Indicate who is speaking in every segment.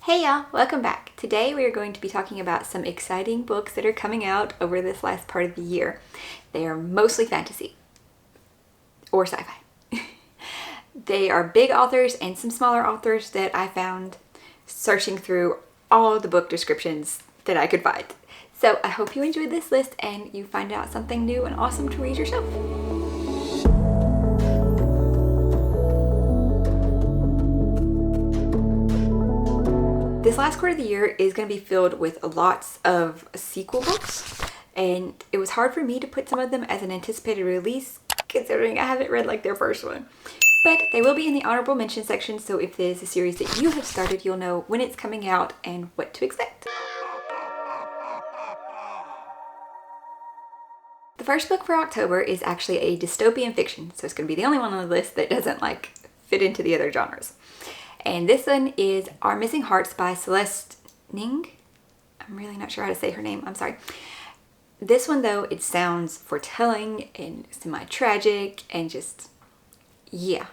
Speaker 1: Hey y'all, welcome back. Today we are going to be talking about some exciting books that are coming out over this last part of the year. They are mostly fantasy or sci-fi. They are big authors and some smaller authors that I found searching through all of the book descriptions that I could find. So I hope you enjoyed this list and you find out something new and awesome to read yourself. This last quarter of the year is going to be filled with lots of sequel books, and it was hard for me to put some of them as an anticipated release considering I haven't read like their first one. But they will be in the honorable mention section, so if there's a series that you have started, you'll know when it's coming out and what to expect. The first book for October is actually a dystopian fiction, so it's going to be the only one on the list that doesn't fit into the other genres. And this one is Our Missing Hearts by Celeste Ng. I'm really not sure how to say her name. I'm sorry. This one, though, it sounds foretelling and semi-tragic and just, yeah.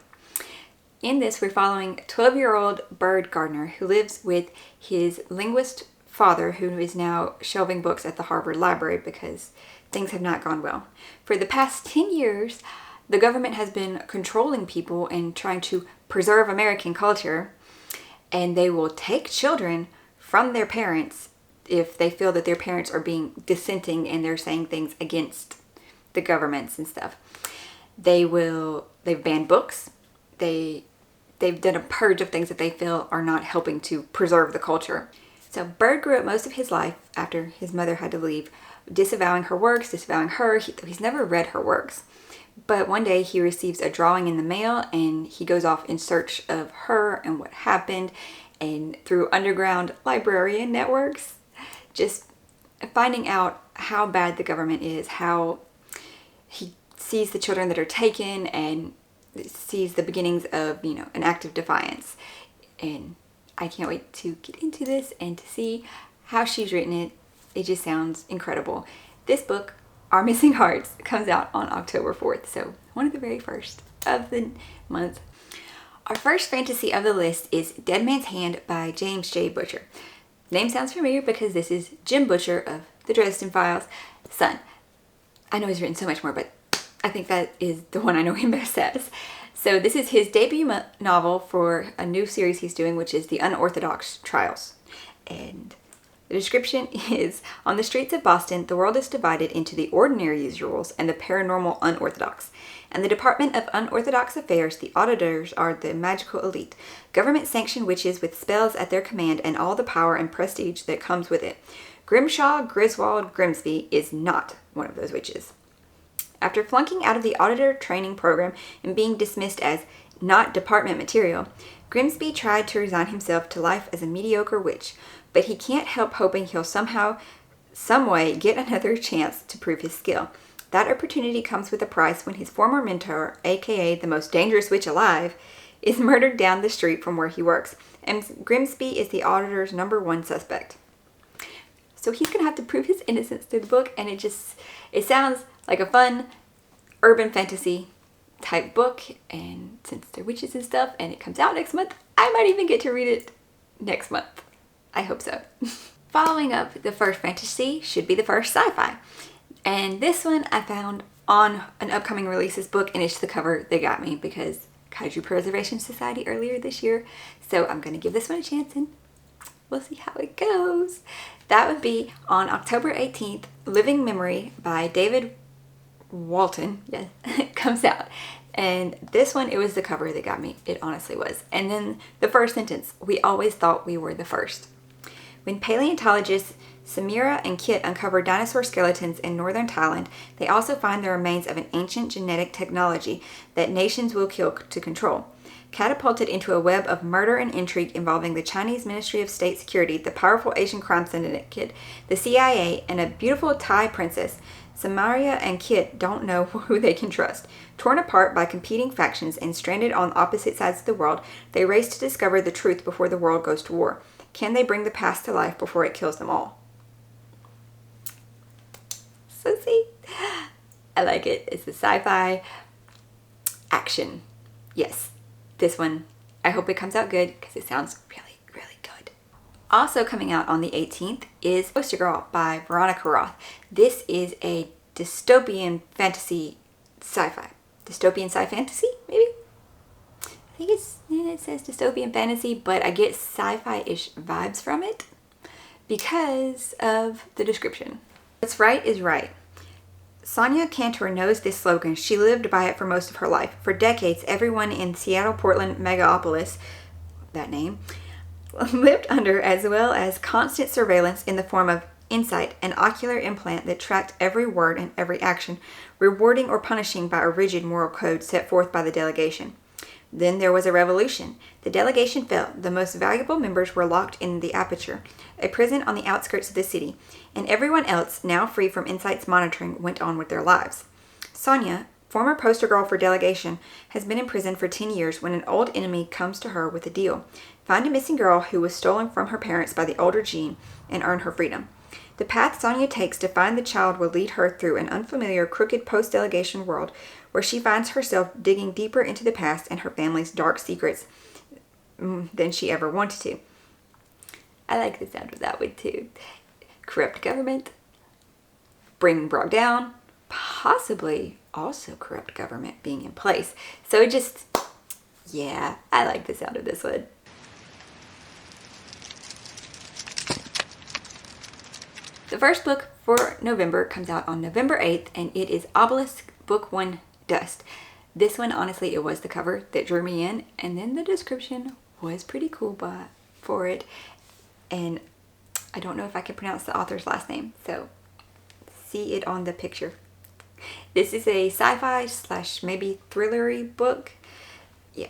Speaker 1: In this, we're following a 12-year-old bird gardener who lives with his linguist father, who is now shelving books at the Harvard Library because things have not gone well. For the past 10 years, the government has been controlling people and trying to preserve American culture, and they will take children from their parents if they feel that their parents are being dissenting and they're saying things against the governments and stuff. They've banned books. They've done a purge of things that they feel are not helping to preserve the culture. So Bird grew up most of his life after his mother had to leave, disavowing her works, disavowing her. He's never read her works. But one day he receives a drawing in the mail and he goes off in search of her and what happened, and through underground librarian networks, just finding out how bad the government is, how he sees the children that are taken and sees the beginnings of, an act of defiance. And I can't wait to get into this and to see how she's written it. It just sounds incredible. This book, Our Missing Hearts, comes out on October 4th, so one of the very first of the month. Our first fantasy of the list is Dead Man's Hand by James J. Butcher. Name sounds familiar because this is Jim Butcher of the Dresden Files' son. I know he's written so much more, but I think that is the one I know him best as. So this is his debut novel for a new series he's doing, which is The Unorthodox Trials. And the description is, on the streets of Boston, the world is divided into the ordinary usuals and the paranormal unorthodox. And the Department of Unorthodox Affairs, the auditors, are the magical elite. Government-sanctioned witches with spells at their command and all the power and prestige that comes with it. Grimshaw Griswold Grimsby is not one of those witches. After flunking out of the auditor training program and being dismissed as not department material, Grimsby tried to resign himself to life as a mediocre witch, but he can't help hoping he'll somehow, some way, get another chance to prove his skill. That opportunity comes with a price when his former mentor, aka the most dangerous witch alive, is murdered down the street from where he works, and Grimsby is the auditor's #1 suspect. So he's going to have to prove his innocence through the book, and it sounds like a fun urban fantasy type book, and since they're witches and stuff, and it comes out next month, I might even get to read it next month. I hope so. Following up, the first fantasy should be the first sci-fi. And this one I found on an upcoming releases book, and it's the cover that got me because Kaiju Preservation Society earlier this year. So I'm going to give this one a chance and we'll see how it goes. That would be on October 18th, Living Memory by David Walton. Yes, it comes out. And this one, it was the cover that got me. It honestly was. And then the first sentence, we always thought we were the first. When paleontologists Samira and Kit uncover dinosaur skeletons in northern Thailand, they also find the remains of an ancient genetic technology that nations will kill to control. Catapulted into a web of murder and intrigue involving the Chinese Ministry of State Security, the powerful Asian crime syndicate, the CIA, and a beautiful Thai princess, Samaria and Kit don't know who they can trust. Torn apart by competing factions and stranded on opposite sides of the world, they race to discover the truth before the world goes to war. Can they bring the past to life before it kills them all? So see, I like it. It's a sci-fi action. Yes, this one, I hope it comes out good because it sounds really, really good. Also coming out on the 18th is Poster Girl by Veronica Roth. This is a dystopian fantasy sci-fi. Dystopian sci-fantasy, maybe? I think it says dystopian fantasy, but I get sci-fi-ish vibes from it because of the description. What's right is right. Sonia Cantor knows this slogan. She lived by it for most of her life. For decades, everyone in Seattle, Portland, Megapolis, that name, lived under, as well as constant surveillance in the form of Insight, an ocular implant that tracked every word and every action, rewarding or punishing by a rigid moral code set forth by the delegation. Then there was a revolution. The delegation fell. The most valuable members were locked in the Aperture, a prison on the outskirts of the city, and everyone else, now free from Insight's monitoring, went on with their lives. Sonia, former poster girl for delegation, has been in prison for 10 years when an old enemy comes to her with a deal. Find a missing girl who was stolen from her parents by the older Jean and earn her freedom. The path Sonia takes to find the child will lead her through an unfamiliar, crooked post-delegation world where she finds herself digging deeper into the past and her family's dark secrets than she ever wanted to. I like the sound of that one too. Corrupt government, being brought down, possibly also corrupt government being in place. So yeah, I like the sound of this one. The first book for November comes out on November 8th, and it is Obelisks Book 1, Dust. This one, honestly, it was the cover that drew me in, and then the description was pretty cool for it. And I don't know if I can pronounce the author's last name, so see it on the picture. This is a sci-fi / maybe thrillery book. Yeah.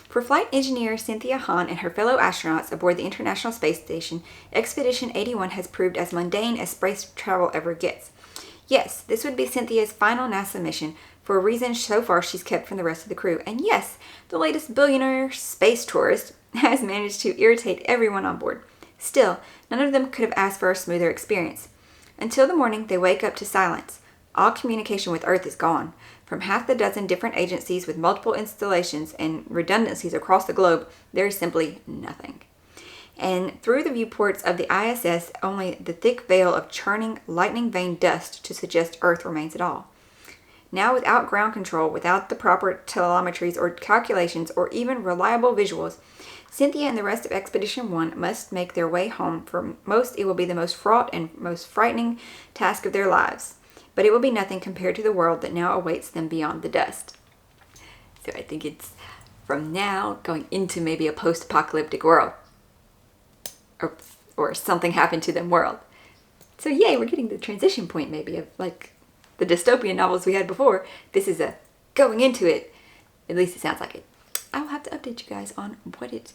Speaker 1: For flight engineer Cynthia Hahn and her fellow astronauts aboard the International Space Station, Expedition 81 has proved as mundane as space travel ever gets. Yes, this would be Cynthia's final NASA mission, for a reason so far she's kept from the rest of the crew. And yes, the latest billionaire space tourist has managed to irritate everyone on board. Still, none of them could have asked for a smoother experience. Until the morning, they wake up to silence. All communication with Earth is gone. From half the dozen different agencies with multiple installations and redundancies across the globe, there is simply nothing. And through the viewports of the ISS, only the thick veil of churning, lightning vein dust to suggest Earth remains at all. Now, without ground control, without the proper telemetries or calculations or even reliable visuals, Cynthia and the rest of Expedition 1 must make their way home. For most, it will be the most fraught and most frightening task of their lives. But it will be nothing compared to the world that now awaits them beyond the dust. So I think it's from now going into maybe a post-apocalyptic world. Or something happened to them world. So yay, we're getting the transition point maybe of like the dystopian novels we had before. This is a going into it. At least it sounds like it. I will have to update you guys on what it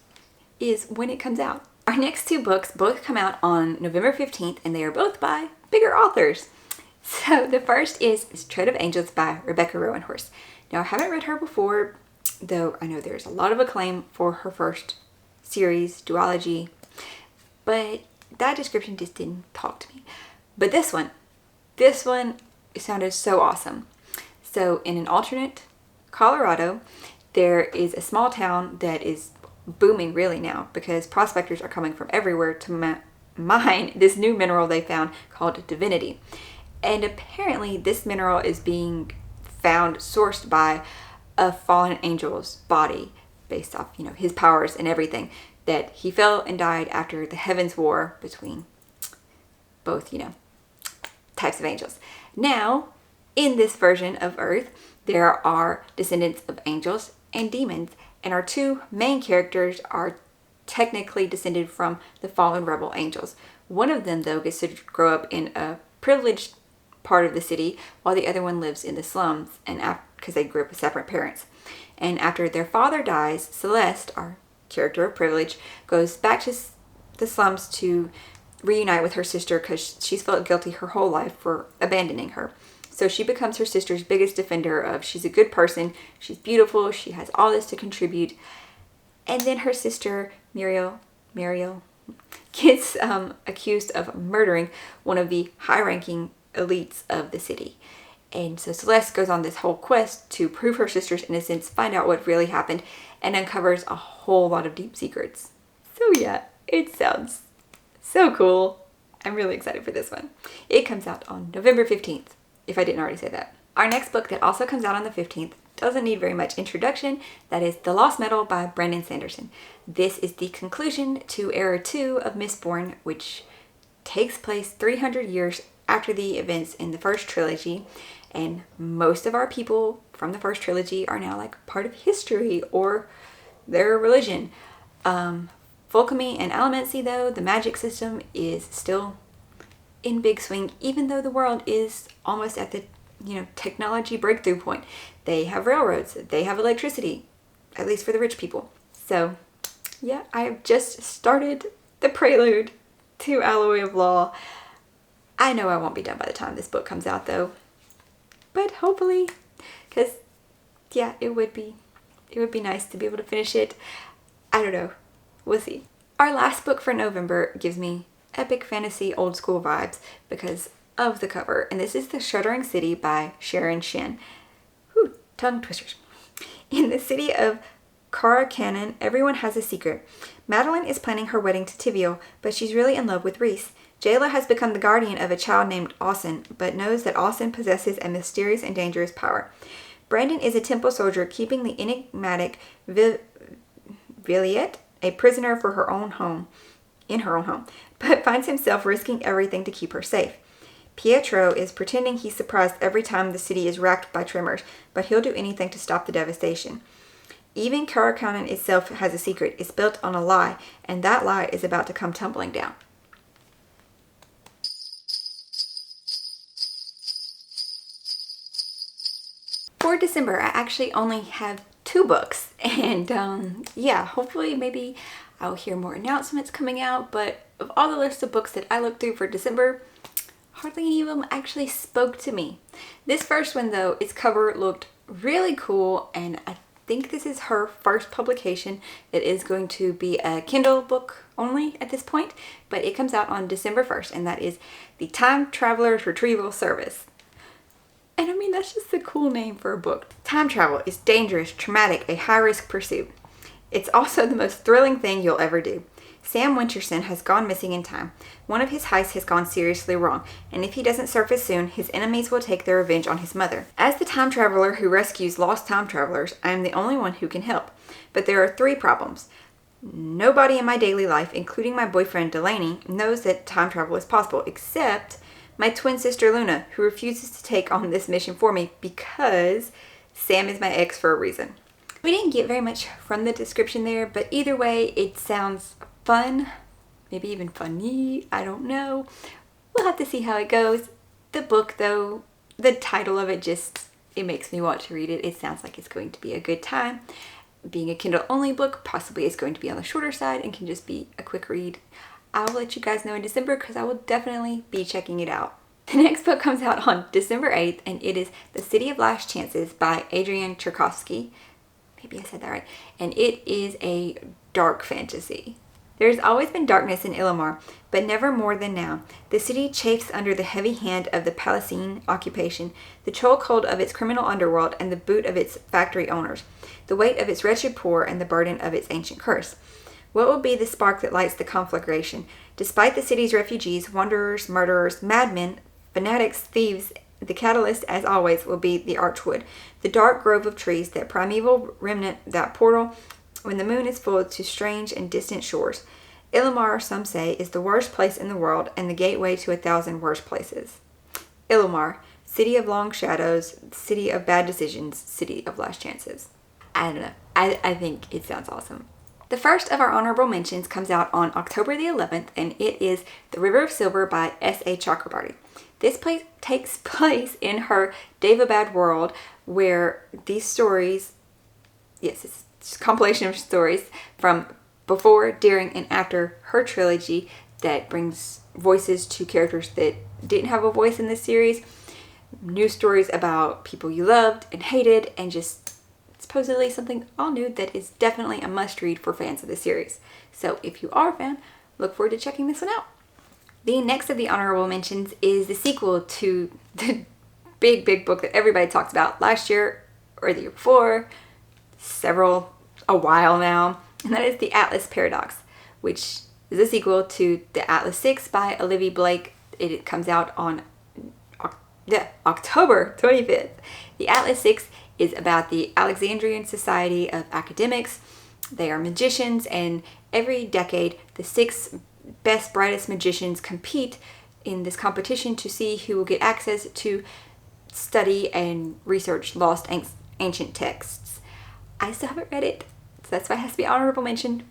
Speaker 1: is when it comes out. Our next two books both come out on November 15th, and they are both by bigger authors. So the first is Tread of Angels by Rebecca Roanhorse. Now, I haven't read her before, though I know there's a lot of acclaim for her first series, Duology, but that description just didn't talk to me. But this one sounded so awesome. So in an alternate Colorado, there is a small town that is booming really now because prospectors are coming from everywhere to mine this new mineral they found called divinity. And apparently this mineral is being found sourced by a fallen angel's body based off, his powers and everything, that he fell and died after the heavens war between both, types of angels. Now, in this version of Earth, there are descendants of angels and demons, and our two main characters are technically descended from the fallen rebel angels. One of them, though, gets to grow up in a privileged part of the city, while the other one lives in the slums, and because they grew up with separate parents. And after their father dies, Celeste, our character of privilege, goes back to the slums to reunite with her sister because she's felt guilty her whole life for abandoning her. So she becomes her sister's biggest defender of she's a good person, she's beautiful, she has all this to contribute. And then her sister, Muriel, gets accused of murdering one of the high-ranking elites of the city. And so Celeste goes on this whole quest to prove her sister's innocence, find out what really happened, and uncovers a whole lot of deep secrets. So yeah, it sounds So cool. I'm really excited for this one. It comes out on November 15th, if I didn't already say that. Our next book that also comes out on the 15th doesn't need very much introduction. That is The Lost Metal by Brandon Sanderson. This is the conclusion to Era 2 of Mistborn, which takes place 300 years after the events in the first trilogy, and most of our people from the first trilogy are now like part of history or their religion. Volcamy and Alamancy, though, the magic system is still in big swing, even though the world is almost at the technology breakthrough point. They have railroads, they have electricity, at least for the rich people. So yeah, I have just started the prelude to Alloy of Law. I know I won't be done by the time this book comes out though, but hopefully, because yeah, it would be nice to be able to finish it. I don't know, we'll see. Our last book for November gives me epic fantasy old school vibes because of the cover, and this is The Shuddering City by Sharon Shin. Whew, tongue twisters. In the city of Carachannon, everyone has a secret. Madeline is planning her wedding to Tiviel, but she's really in love with Reese. Jayla has become the guardian of a child named Austin, but knows that Austin possesses a mysterious and dangerous power. Brandon is a temple soldier keeping the enigmatic Villiet a prisoner for in her own home, but finds himself risking everything to keep her safe. Pietro is pretending he's surprised every time the city is racked by tremors, but he'll do anything to stop the devastation. Even Carachannon itself has a secret. It's built on a lie, and that lie is about to come tumbling down. For December, I actually only have 2 books, and yeah, hopefully maybe I'll hear more announcements coming out, but of all the list of books that I looked through for December, hardly any of them actually spoke to me. This first one though, its cover looked really cool, and I think this is her first publication. It is going to be a Kindle book only at this point, but it comes out on December 1st, and that is The Time Traveler's Retrieval Service. And I mean, that's just a cool name for a book. Time travel is dangerous, traumatic, a high-risk pursuit. It's also the most thrilling thing you'll ever do. Sam Winterson has gone missing in time. One of his heists has gone seriously wrong, and if he doesn't surface soon, his enemies will take their revenge on his mother. As the time traveler who rescues lost time travelers, I am the only one who can help. But there are 3 problems. Nobody in my daily life, including my boyfriend Delaney, knows that time travel is possible, except my twin sister Luna, who refuses to take on this mission for me because Sam is my ex for a reason. We didn't get very much from the description there, but either way, it sounds fun, maybe even funny, I don't know. We'll have to see how it goes. The book though, the title of it it makes me want to read it. It sounds like it's going to be a good time. Being a Kindle only book, possibly it's going to be on the shorter side and can just be a quick read. I'll let you guys know in December because I will definitely be checking it out. The next book comes out on December 8th, and it is The City of Last Chances by Adrian Tchaikovsky. Maybe I said that right. And it is a dark fantasy. There has always been darkness in Illimar, but never more than now. The city chafes under the heavy hand of the Palestine occupation, the chokehold of its criminal underworld, and the boot of its factory owners, the weight of its wretched poor, and the burden of its ancient curse. What will be the spark that lights the conflagration? Despite the city's refugees, wanderers, murderers, madmen, fanatics, thieves, the catalyst, as always, will be the Archwood, the dark grove of trees, that primeval remnant, that portal when the moon is full to strange and distant shores. Illimar, some say, is the worst place in the world and the gateway to 1,000 worse places. Illimar, city of long shadows, city of bad decisions, city of last chances. I don't know. I think it sounds awesome. The first of our honorable mentions comes out on October the 11th, and it is The River of Silver by S.A. Chakrabarty. This takes place in her Devabad world, where these stories, yes, it's a compilation of stories from before, during, and after her trilogy that brings voices to characters that didn't have a voice in this series. New stories about people you loved and hated, and just supposedly something all new that is definitely a must-read for fans of the series. So if you are a fan, look forward to checking this one out. The next of the honorable mentions is the sequel to the big book that everybody talks about last year or the year before, a while now, and that is The Atlas Paradox, which is a sequel to The Atlas 6 by Olivia Blake. It comes out on October 25th. The Atlas 6 is about the Alexandrian Society of Academics. They are magicians, and every decade the 6 best, brightest magicians compete in this competition to see who will get access to study and research lost ancient texts. I still haven't read it, so that's why it has to be honorable mention,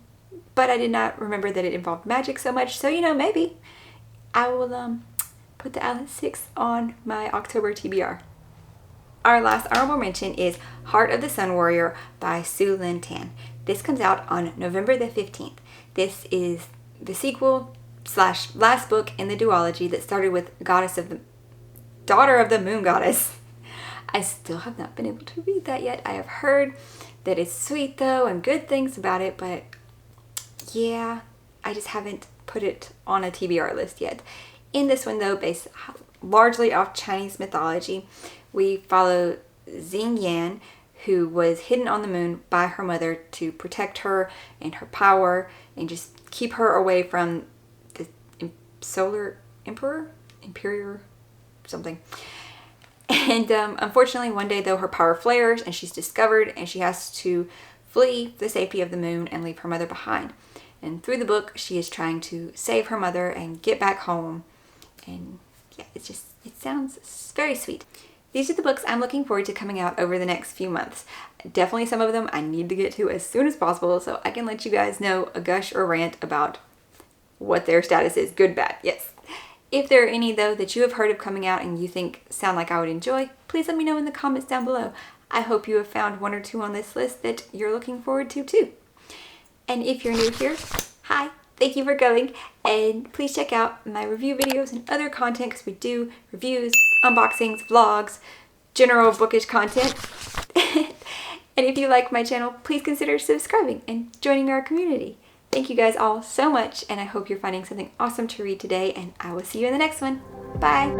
Speaker 1: but I did not remember that it involved magic so much, so maybe I will put the Atlas 6 on my October TBR. Our last honorable mention is Heart of the Sun Warrior by Su Lin Tan. This comes out on November the 15th. This is the sequel / last book in the duology that started with Daughter of the Moon Goddess. I still have not been able to read that yet. I have heard that it's sweet though and good things about it, but yeah, I just haven't put it on a TBR list yet. In this one though, based largely off Chinese mythology, we follow Xing Yan, who was hidden on the moon by her mother to protect her and her power and just keep her away from the solar imperior something. And unfortunately, one day though, her power flares and she's discovered, and she has to flee the safety of the moon and leave her mother behind. And through the book, she is trying to save her mother and get back home. And yeah, it sounds very sweet. These are the books I'm looking forward to coming out over the next few months. Definitely some of them I need to get to as soon as possible so I can let you guys know a gush or rant about what their status is, good, bad, yes. If there are any though that you have heard of coming out and you think sound like I would enjoy, please let me know in the comments down below. I hope you have found 1 or 2 on this list that you're looking forward to too. And if you're new here, hi, thank you for going, and please check out my review videos and other content because we do reviews, unboxings, vlogs, general bookish content. And if you like my channel, please consider subscribing and joining our community. Thank you guys all so much, and I hope you're finding something awesome to read today, and I will see you in the next one. Bye!